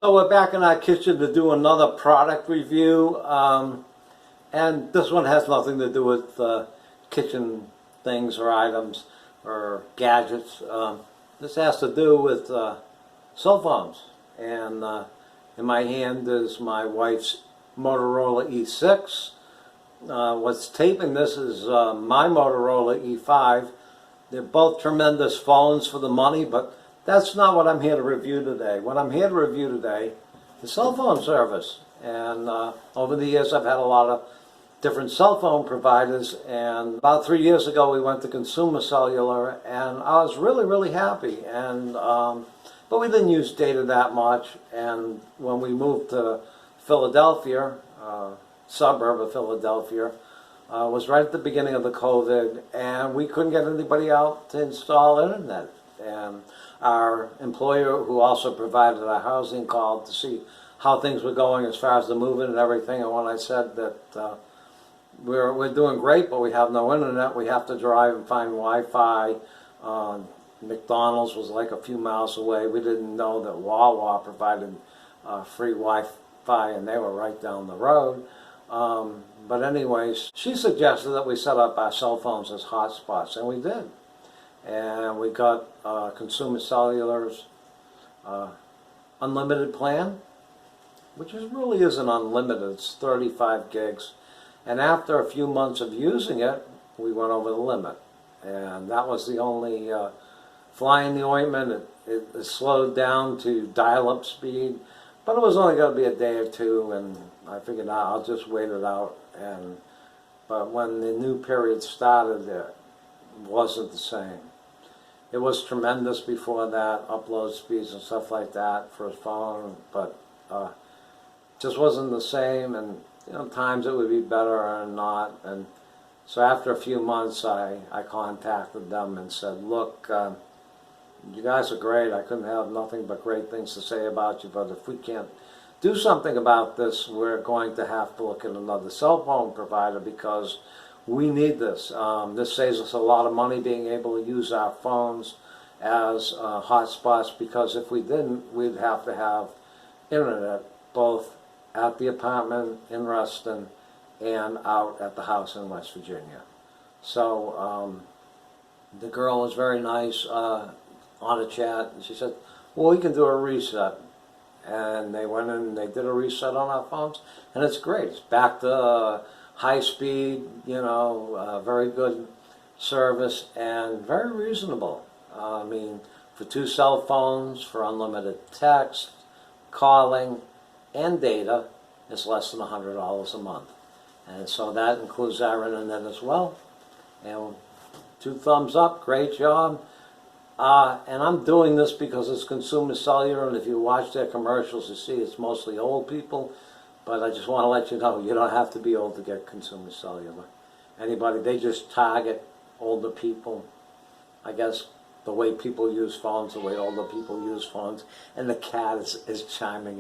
So we're back in our kitchen to do another product review, and this one has nothing to do with kitchen things or items or gadgets. This has to do with cell phones, and in my hand is my wife's Motorola E6. What's taping this is my Motorola E5. They're both tremendous phones for the money, but that's not what I'm here to review today. What I'm here to review today is cell phone service. And over the years, I've had a lot of different cell phone providers. And about 3 years ago, we went to Consumer Cellular, and I was really, really happy. And but we didn't use data that much. And when we moved to Philadelphia, suburb of Philadelphia, was right at the beginning of the COVID, and we couldn't get anybody out to install internet. And our employer, who also provided our housing, called to see how things were going as far as the moving and everything. And when I said that we're doing great, but we have no internet, we have to drive and find Wi-Fi. McDonald's was like a few miles away. We didn't know that Wawa provided free Wi-Fi, and they were right down the road. But anyways, she suggested that we set up our cell phones as hotspots, and we did. And we got Consumer Cellular's unlimited plan, which really isn't unlimited. It's 35 gigs. And after a few months of using it, we went over the limit. And that was the only fly in the ointment. It slowed down to dial-up speed, but it was only going to be a day or two, and I figured I'll just wait it out. But when the new period started, it wasn't the same. It was tremendous before that, upload speeds and stuff like that for a phone, but just wasn't the same. And times it would be better and not. And so after a few months, I contacted them and said, look, you guys are great. I couldn't have nothing but great things to say about you, but if we can't do something about this, we're going to have to look at another cell phone provider, because we need this. This saves us a lot of money being able to use our phones as hotspots, because if we didn't, we'd have to have internet both at the apartment in Reston and out at the house in West Virginia. So the girl was very nice on a chat, and she said, well, we can do a reset. And they went in and they did a reset on our phones, and it's great. It's back to high speed, very good service, and very reasonable. I mean, for 2 cell phones, for unlimited text, calling, and data, it's less than $100 a month. And so that includes our internet as well. And 2 thumbs up, great job. And I'm doing this because it's Consumer Cellular, and if you watch their commercials, you see it's mostly old people. But I just want to let you know, you don't have to be old to get Consumer Cellular. Anybody, they just target older people. I guess the way people use phones, the way older people use phones, and the cat is chiming in.